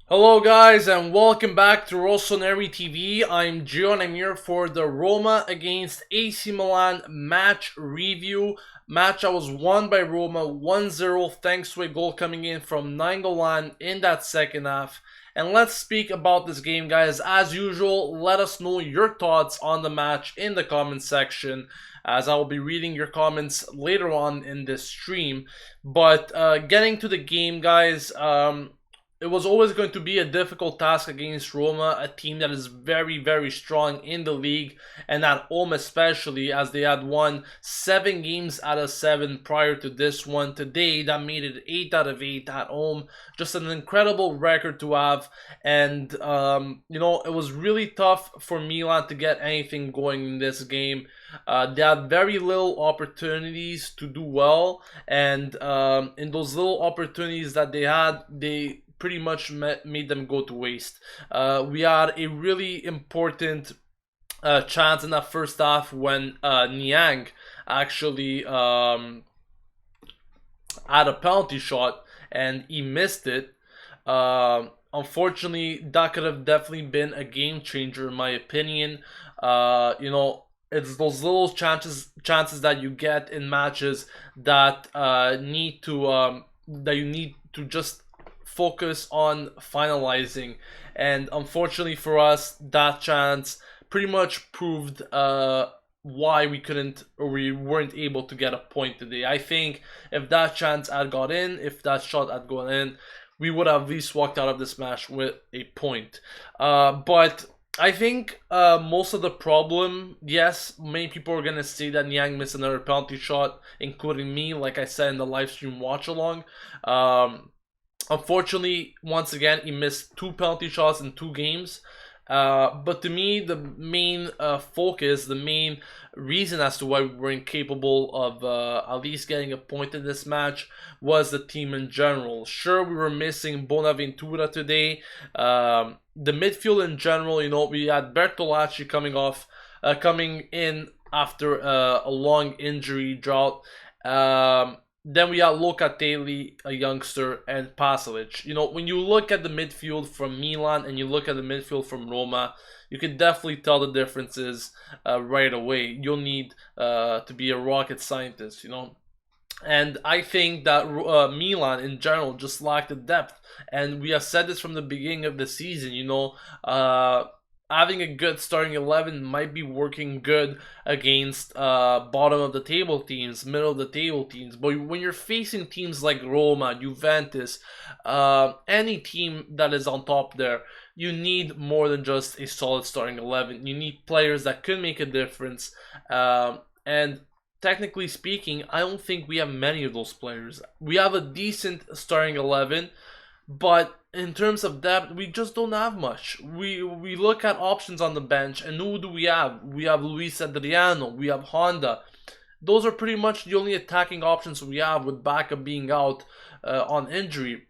Hello guys and welcome back to Rossoneri TV. I'm Gio and I'm here for the Roma against AC Milan match review. Match that was won by Roma 1-0 thanks to a goal coming in from Nainggolan in that second half. And let's speak about this game, guys. As usual, let us know your thoughts on the match in the comment section, as I will be reading your comments later on in this stream. But getting to the game, guys, it was always going to be a difficult task against Roma, a team that is very, very strong in the league, and at home especially, as they had won 7 games out of 7 prior to this one. Today, that made it 8 out of 8 at home. Just an incredible record to have, and it was really tough for Milan to get anything going in this game. They had very little opportunities to do well, and in those little opportunities that they had, they pretty much made them go to waste. We had a really important chance in that first half when Niang actually had a penalty shot and he missed it. Unfortunately, that could have definitely been a game changer in my opinion. It's those little chances that you get in matches that you need to just focus on finalizing, and unfortunately for us, that chance pretty much proved why we weren't able to get a point today. I think if that chance had got in, if that shot had gone in, we would have at least walked out of this match with a point. But I think most of the problem, yes, many people are gonna say that Niang missed another penalty shot, including me, like I said in the live stream watch along. Unfortunately, once again, he missed 2 penalty shots in 2 games. But to me, the main focus, the main reason as to why we were incapable of at least getting a point in this match was the team in general. Sure, we were missing Bonaventura today. The midfield in general, we had Bertolacci coming in after a long injury drought. Then we got Locatelli, a youngster, and Pasalic. When you look at the midfield from Milan and you look at the midfield from Roma, you can definitely tell the differences right away. You'll need to be a rocket scientist, And I think that Milan in general just lacked the depth. And we have said this from the beginning of the season, having a good starting 11 might be working good against bottom of the table teams, middle of the table teams. But when you're facing teams like Roma, Juventus, any team that is on top there, you need more than just a solid starting 11. You need players that could make a difference. And technically speaking, I don't think we have many of those players. We have a decent starting 11, but in terms of depth, we just don't have much. We look at options on the bench, and who do we have? We have Luis Adriano, we have Honda. Those are pretty much the only attacking options we have, with Bacca being out on injury,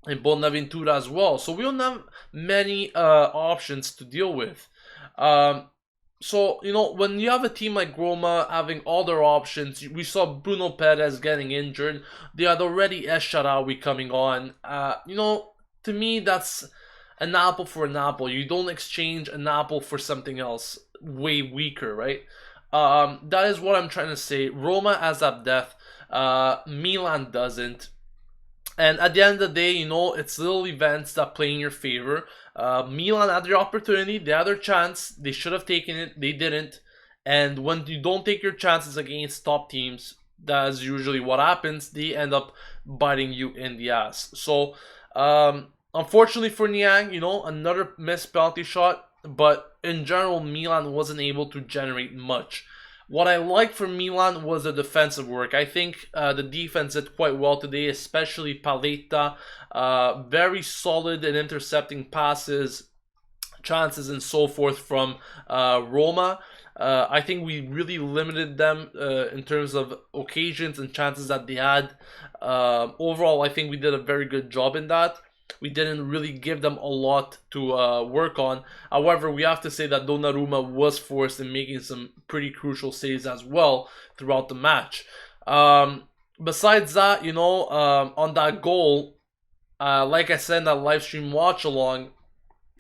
and Bonaventura as well. So we don't have many options to deal with. So, when you have a team like Roma having all their options, we saw Bruno Perez getting injured. They had already Esharawi coming on. To me, that's an apple for an apple. You don't exchange an apple for something else way weaker, right? That is what I'm trying to say. Roma has that depth. Milan doesn't. And at the end of the day, it's little events that play in your favor. Milan had their opportunity, they had their chance, they should have taken it, they didn't. And when you don't take your chances against top teams, that's usually what happens. They end up biting you in the ass. So, unfortunately for Niang, another missed penalty shot. But in general, Milan wasn't able to generate much. What I liked from Milan was the defensive work. I think the defense did quite well today, especially Paletta. Very solid in intercepting passes, chances, and so forth from Roma. I think we really limited them in terms of occasions and chances that they had. Overall, I think we did a very good job in that. We didn't really give them a lot to work on. However, we have to say that Donnarumma was forced in making some pretty crucial saves as well throughout the match. Besides that, on that goal, like I said in that live stream watch along,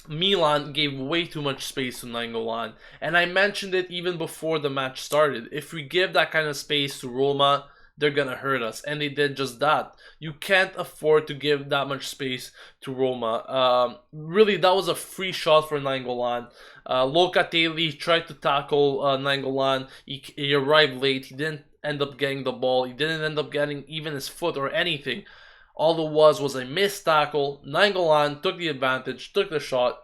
Milan gave way too much space to Nainggolan. And I mentioned it even before the match started. If we give that kind of space to Roma, they're gonna hurt us. And they did just that. You can't afford to give that much space to Roma. Really, that was a free shot for Nainggolan. Locatelli tried to tackle Nainggolan. He arrived late. He didn't end up getting the ball. He didn't end up getting even his foot or anything. All it was a missed tackle. Nainggolan took the advantage, took the shot,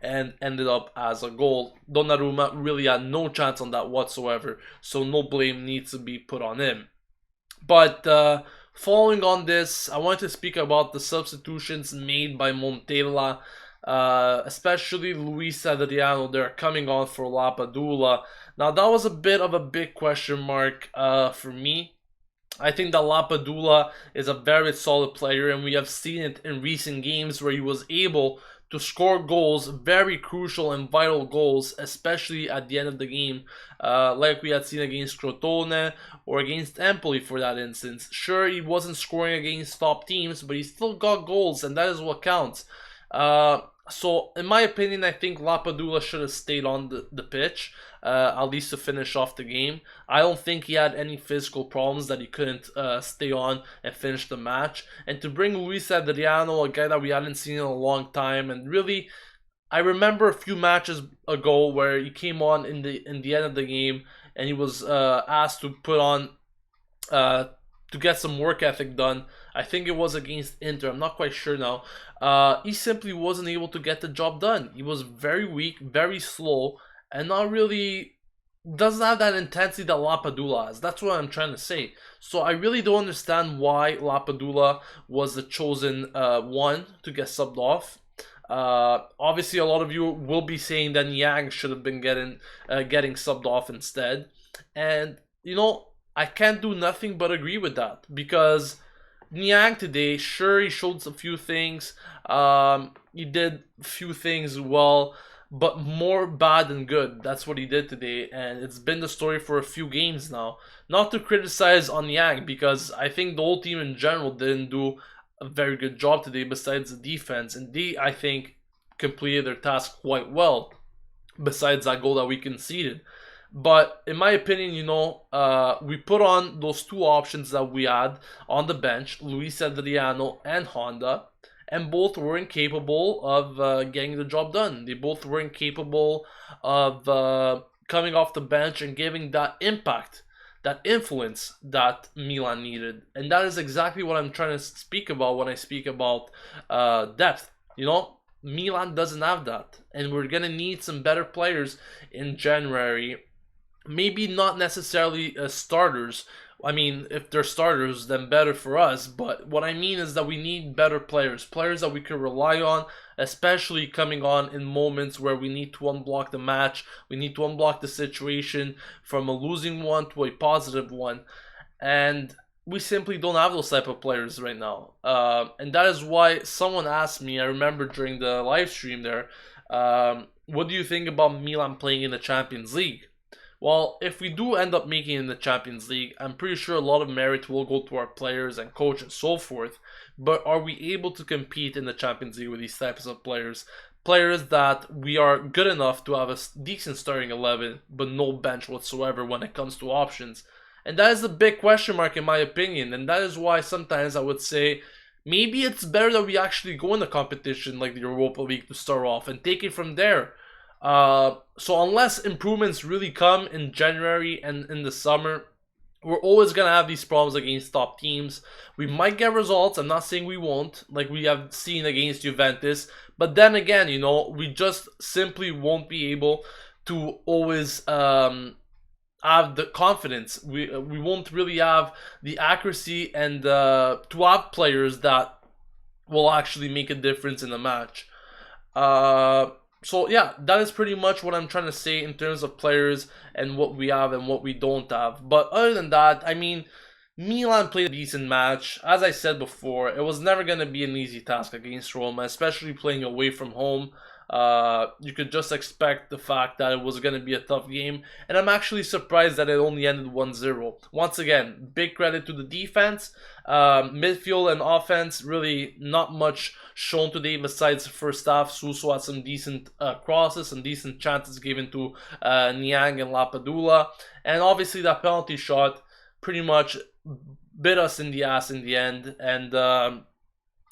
and ended up as a goal. Donnarumma really had no chance on that whatsoever, so no blame needs to be put on him. But following on this, I want to speak about the substitutions made by Montella, especially Luis Adriano. They're coming on for Lapadula. Now, that was a bit of a big question mark for me. I think that Lapadula is a very solid player, and we have seen it in recent games where he was able to score goals, very crucial and vital goals, especially at the end of the game, like we had seen against Crotone or against Empoli for that instance. Sure, he wasn't scoring against top teams, but he still got goals, and that is what counts. So, in my opinion, I think Lapadula should have stayed on the pitch, at least to finish off the game. I don't think he had any physical problems that he couldn't stay on and finish the match. And to bring Luis Adriano, a guy that we hadn't seen in a long time, and really, I remember a few matches ago where he came on in the end of the game, and he was asked to put on to get some work ethic done. I think it was against Inter. I'm not quite sure now. He simply wasn't able to get the job done. He was very weak, very slow, and not really doesn't have that intensity that Lapadula has. That's what I'm trying to say. So I really don't understand why Lapadula was the chosen one to get subbed off. Obviously, a lot of you will be saying that Niang should have been getting subbed off instead, and I can't do nothing but agree with that because Niang today, sure, he showed a few things. He did a few things well, but more bad than good. That's what he did today, and it's been the story for a few games now. Not to criticize on Niang because I think the whole team in general didn't do a very good job today besides the defense, and they, I think, completed their task quite well besides that goal that we conceded. But in my opinion, we put on those two options that we had on the bench, Luis Adriano and Honda, and both weren't capable of getting the job done. They both weren't capable of coming off the bench and giving that impact, that influence that Milan needed. And that is exactly what I'm trying to speak about when I speak about depth. Milan doesn't have that. And we're going to need some better players in January. Maybe not necessarily starters. I mean, if they're starters, then better for us. But what I mean is that we need better players. Players that we can rely on, especially coming on in moments where we need to unblock the match. We need to unblock the situation from a losing one to a positive one. And we simply don't have those type of players right now. And that is why someone asked me, I remember during the live stream there, what do you think about Milan playing in the Champions League? Well, if we do end up making it in the Champions League, I'm pretty sure a lot of merit will go to our players and coach and so forth. But are we able to compete in the Champions League with these types of players? Players that we are good enough to have a decent starting 11, but no bench whatsoever when it comes to options. And that is a big question mark in my opinion. And that is why sometimes I would say maybe it's better that we actually go in a competition like the Europa League to start off and take it from there. So unless improvements really come in January and in the summer, we're always going to have these problems against top teams. We might get results. I'm not saying we won't, like we have seen against Juventus. But then again, we just simply won't be able to always have the confidence. We won't really have the accuracy and to have players that will actually make a difference in the match. So yeah, that is pretty much what I'm trying to say in terms of players and what we have and what we don't have. But other than that, I mean, Milan played a decent match. As I said before, it was never going to be an easy task against Roma, especially playing away from home. You could just expect the fact that it was going to be a tough game. And I'm actually surprised that it only ended 1-0. Once again, big credit to the defense. Midfield and offense, really not much shown today besides the first half. Suso had some decent crosses, some decent chances given to Niang and Lapadula. And obviously that penalty shot pretty much bit us in the ass in the end. And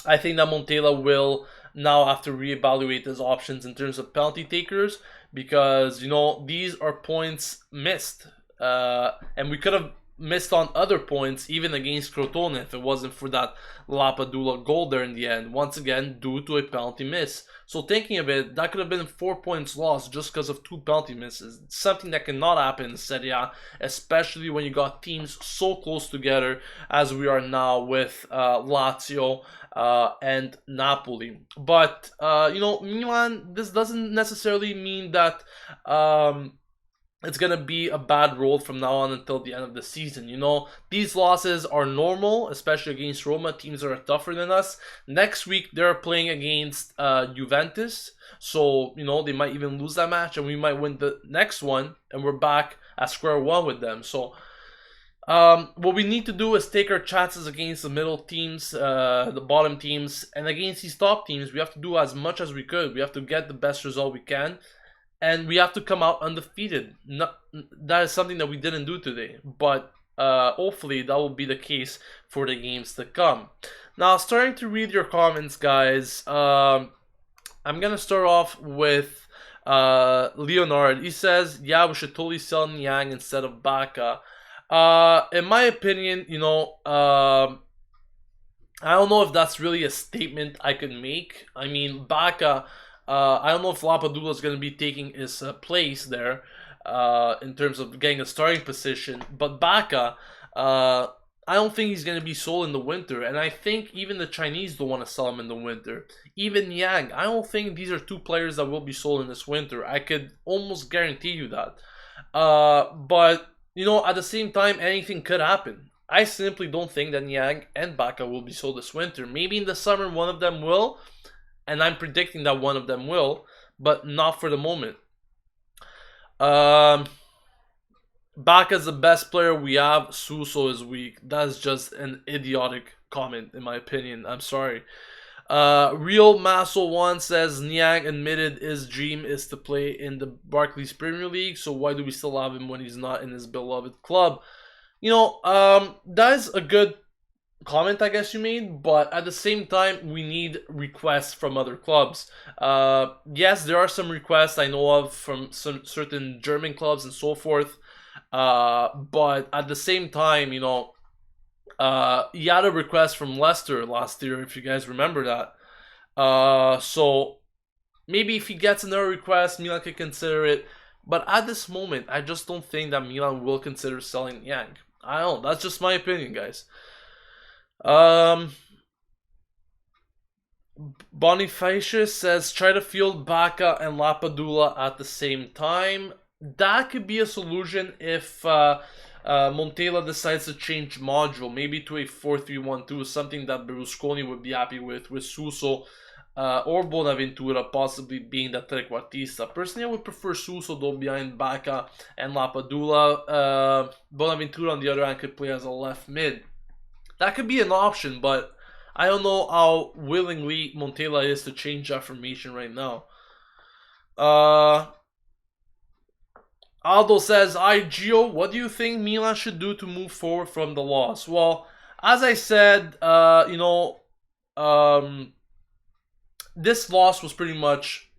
I think that Montella will now have to reevaluate his options in terms of penalty takers, because these are points missed, and we could have missed on other points even against Crotone if it wasn't for that Lapadula goal there in the end, once again due to a penalty miss. So thinking of it, that could have been 4 points lost just because of 2 penalty misses. Something that cannot happen in Serie A, especially when you got teams so close together as we are now with Lazio and Napoli. But Milan, this doesn't necessarily mean that it's gonna be a bad road from now on until the end of the season. These losses are normal, especially against Roma, teams that are tougher than us. Next week they're playing against Juventus, so they might even lose that match, and we might win the next one, and we're back at square one with them. So what we need to do is take our chances against the middle teams, the bottom teams, and against these top teams, we have to do as much as we could. We have to get the best result we can, and we have to come out undefeated. That is something that we didn't do today, but hopefully that will be the case for the games to come. Now, starting to read your comments, guys. I'm gonna start off with Leonard. He says, "Yeah, we should totally sell Niang instead of Baka." In my opinion, I don't know if that's really a statement I can make. I mean, Baka, I don't know if Lapadula is going to be taking his place there in terms of getting a starting position. But Baka, I don't think he's going to be sold in the winter. And I think even the Chinese don't want to sell him in the winter. Even Yang, I don't think these are 2 players that will be sold in this winter. I could almost guarantee you that. But at the same time, anything could happen. I simply don't think that Niang and Baka will be sold this winter. Maybe in the summer one of them will, and I'm predicting that one of them will, but not for the moment. Baka's the best player we have. Suso is weak. That's just an idiotic comment, in my opinion. I'm sorry. Real Masso One says Niang admitted his dream is to play in the Barclays Premier League, so why do we still have him when he's not in his beloved club? That is a good comment, I guess you made, but at the same time, we need requests from other clubs. Yes, there are some requests I know of from some certain German clubs and so forth, but at the same time, he had a request from Leicester last year, if you guys remember that. So maybe if he gets another request, Milan could consider it. But at this moment, I just don't think that Milan will consider selling Yang. I don't know. That's just my opinion, guys. Bonifacius says, try to field Baka and Lapadula at the same time. That could be a solution if Montella decides to change module, maybe to a 4-3-1-2, something that Berlusconi would be happy with Suso or Bonaventura possibly being the trequartista. Personally, I would prefer Suso though behind Baka and Lapadula. Bonaventura on the other hand could play as a left mid. That could be an option, but I don't know how willingly Montella is to change that formation right now. Aldo says, Gio, what do you think Milan should do to move forward from the loss? Well, as I said, this loss was pretty much,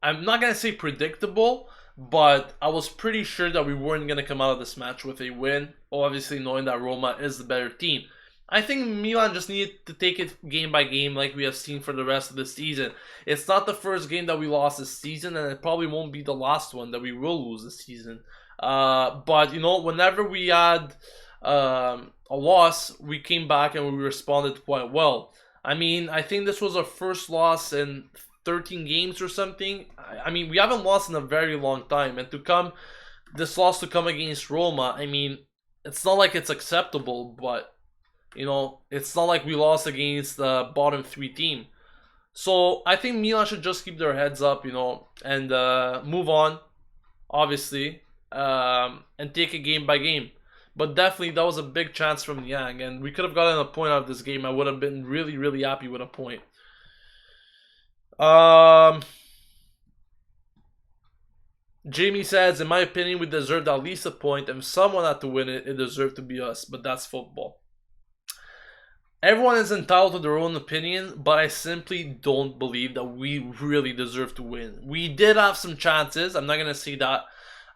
I'm not going to say predictable, but I was pretty sure that we weren't going to come out of this match with a win, obviously knowing that Roma is the better team. I think Milan just needed to take it game by game like we have seen for the rest of the season. It's not the first game that we lost this season, and it probably won't be the last one that we will lose this season. But, whenever we had a loss, we came back and we responded quite well. I mean, I think this was our first loss in 13 games or something. I mean, we haven't lost in a very long time. And this loss to come against Roma, I mean, it's not like it's acceptable, but... it's not like we lost against the bottom 3 team. So I think Milan should just keep their heads up, and move on, obviously, and take it game by game. But definitely, that was a big chance from Niang, and we could have gotten a point out of this game. I would have been really, really happy with a point. Um, Jamie says, in my opinion, we deserved at least a point. If someone had to win it, it deserved to be us. But that's football. Everyone is entitled to their own opinion, but I simply don't believe that we really deserve to win. We did have some chances. I'm not gonna say that.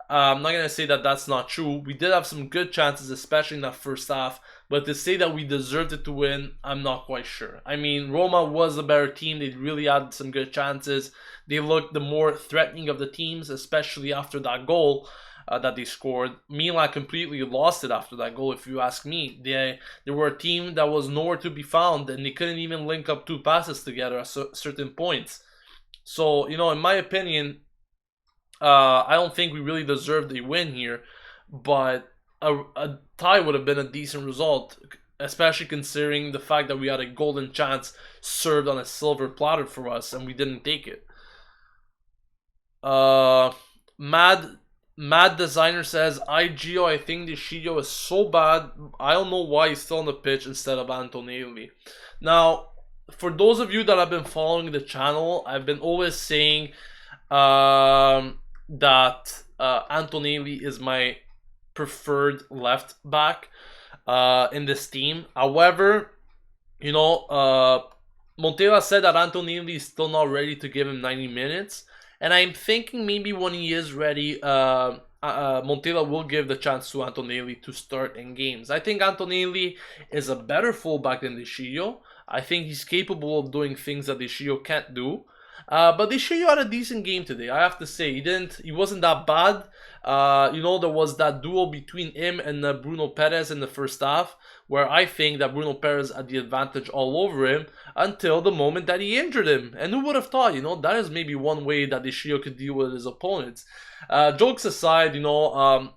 I'm not gonna say that that's not true. We did have some good chances, especially in that first half. But to say that we deserved it to win, I'm not quite sure. I mean, Roma was a better team. They really had some good chances. They looked the more threatening of the teams, especially after that goal that they scored. Milan completely lost it after that goal, if you ask me. They were a team that was nowhere to be found, and they couldn't even link up two passes together at certain points. So, in my opinion, I don't think we really deserved a win here, but a tie would have been a decent result, especially considering the fact that we had a golden chance served on a silver platter for us and we didn't take it. Mad Designer says, Gio, I think the Shio is so bad. I don't know why he's still on the pitch instead of Antonelli. Now, for those of you that have been following the channel, I've been always saying that Antonelli is my preferred left back in this team. However, Montella said that Antonelli is still not ready to give him 90 minutes. And I'm thinking maybe when he is ready, Montella will give the chance to Antonelli to start in games. I think Antonelli is a better fullback than De Sciglio. I think he's capable of doing things that De Sciglio can't do. But De Sciglio had a decent game today, I have to say. He wasn't that bad. There was that duel between him and Bruno Perez in the first half, where I think that Bruno Perez had the advantage all over him until the moment that he injured him. And who would have thought, that is maybe one way that De Sciglio could deal with his opponents. Jokes aside, El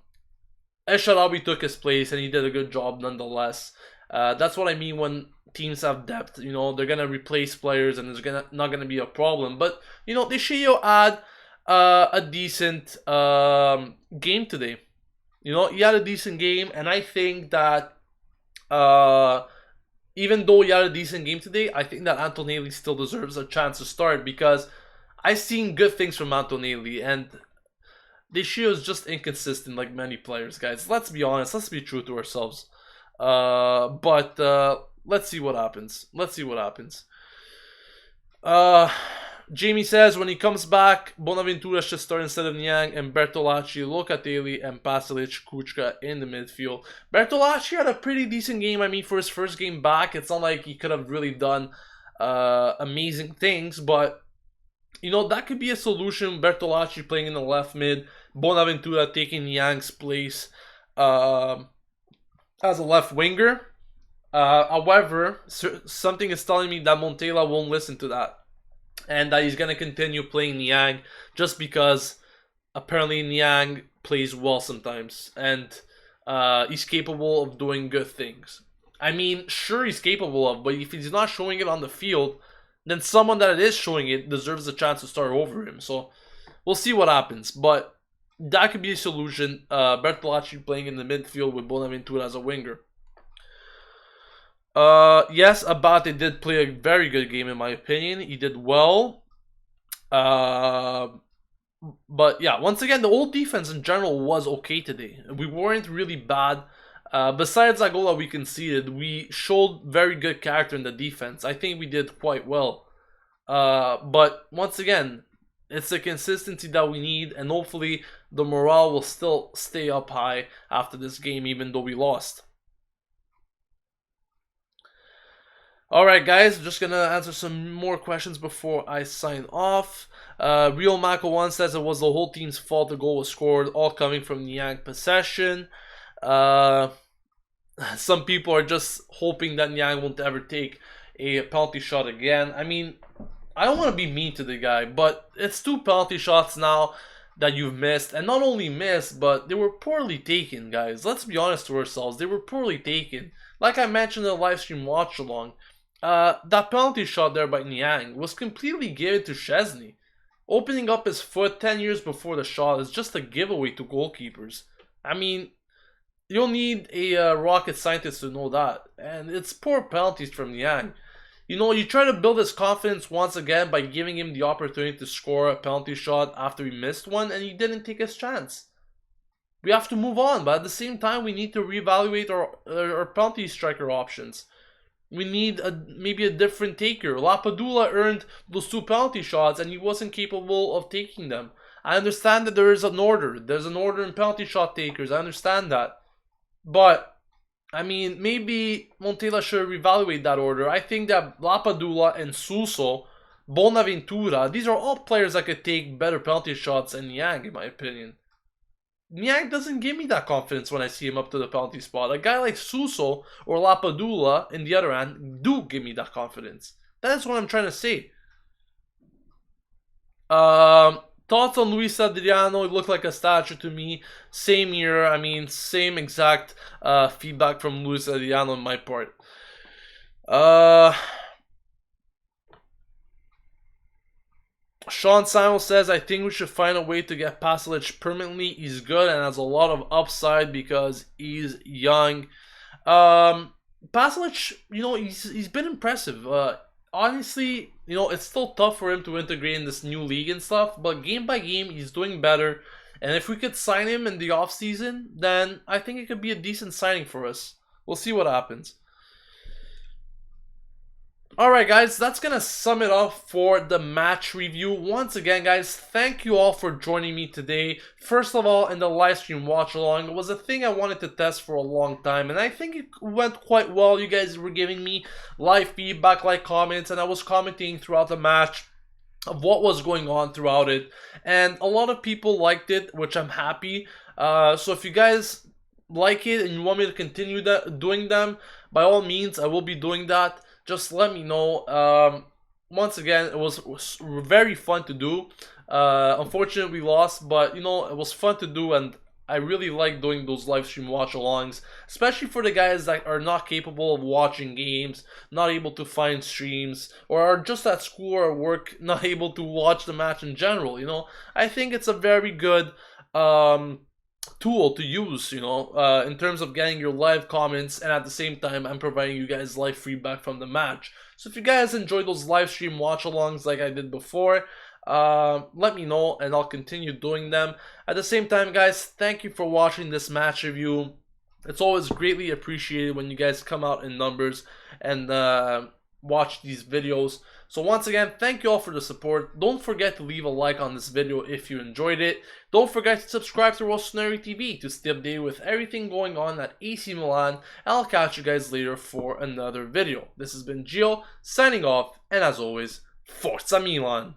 Shaarawy took his place and he did a good job nonetheless. That's what I mean when teams have depth. They're going to replace players and there's not going to be a problem. But, De Sciglio had a decent game today. He had a decent game, and I think that even though he had a decent game today, I think that Antonelli still deserves a chance to start because I've seen good things from Antonelli, and De Sciglio is just inconsistent like many players, guys. Let's be honest. Let's be true to ourselves. But let's see what happens. Jamie says, when he comes back, Bonaventura should start instead of Niang, and Bertolacci, Locatelli, and Pasalic, Kuchka in the midfield. Bertolacci had a pretty decent game. I mean, for his first game back, it's not like he could have really done amazing things, but, that could be a solution. Bertolacci playing in the left mid, Bonaventura taking Niang's place as a left winger. However, something is telling me that Montella won't listen to that, and that he's going to continue playing Niang just because apparently Niang plays well sometimes, and he's capable of doing good things. I mean, sure, he's capable of, but if he's not showing it on the field, then someone that is showing it deserves a chance to start over him. So we'll see what happens, but that could be a solution. Bertolacci playing in the midfield with Bonaventura as a winger. Yes, Abate did play a very good game in my opinion. He did well. But yeah, once again, the whole defense in general was okay today. We weren't really bad. Besides that goal that we conceded, we showed very good character in the defense. I think we did quite well. But once again, it's the consistency that we need, and hopefully the morale will still stay up high after this game, even though we lost. Alright guys, just gonna answer some more questions before I sign off. Real Mako 1 says it was the whole team's fault the goal was scored, all coming from Niang possession. Some people are just hoping that Niang won't ever take a penalty shot again. I mean, I don't want to be mean to the guy, but it's 2 penalty shots now that you've missed, and not only missed, but they were poorly taken, guys. Let's be honest to ourselves, they were poorly taken. Like I mentioned in the live stream watch along, That penalty shot there by Niang was completely given to Szczesny. Opening up his foot 10 years before the shot is just a giveaway to goalkeepers. I mean, you don't need a rocket scientist to know that. And it's poor penalties from Niang. You know, you try to build his confidence once again by giving him the opportunity to score a penalty shot after he missed one, and he didn't take his chance. We have to move on, but at the same time, we need to reevaluate our penalty striker options. We need maybe a different taker. Lapadula earned those 2 penalty shots, and he wasn't capable of taking them. I understand that there is an order. There's an order in penalty shot takers. I understand that. But I mean, maybe Montella should reevaluate that order. I think that Lapadula and Suso, Bonaventura, these are all players that could take better penalty shots than Niang, in my opinion. Niang doesn't give me that confidence when I see him up to the penalty spot. A guy like Suso or Lapadula, in the other hand, do give me that confidence. That's what I'm trying to say. Thoughts on Luis Adriano? It looked like a statue to me. Same here. I mean, same exact feedback from Luis Adriano on my part. Sean Simon says, I think we should find a way to get Pasalic permanently. He's good and has a lot of upside because he's young. Pasalic, you know, he's been impressive. Honestly, you know, it's still tough for him to integrate in this new league and stuff, but game by game, he's doing better. And if we could sign him in the offseason, then I think it could be a decent signing for us. We'll see what happens. Alright guys, that's gonna sum it up for the match review. Once again guys, thank you all for joining me today. First of all, in the live stream watch along, it was a thing I wanted to test for a long time, and I think it went quite well. You guys were giving me live feedback, like comments, and I was commenting throughout the match of what was going on throughout it, and a lot of people liked it, which I'm happy. So if you guys like it and you want me to continue doing them, by all means I will be doing that. Just let me know. Once again, it was very fun to do. Unfortunately, we lost, but you know, it was fun to do, and I really like doing those live stream watch-alongs, especially for the guys that are not capable of watching games, not able to find streams, or are just at school or work, not able to watch the match in general. You know, I think it's a very good tool to use, you know, in terms of getting your live comments, and at the same time I'm providing you guys live feedback from the match. So if you guys enjoy those live stream watch alongs like I did before, let me know and I'll continue doing them. At the same time guys, thank you for watching this match review. It's always greatly appreciated when you guys come out in numbers and watch these videos. So once again, thank you all for the support. Don't forget to leave a like on this video if you enjoyed it. Don't forget to subscribe to Rossoneri TV to stay updated with everything going on at AC Milan. And I'll catch you guys later for another video. This has been Gio, signing off, and as always, Forza Milan!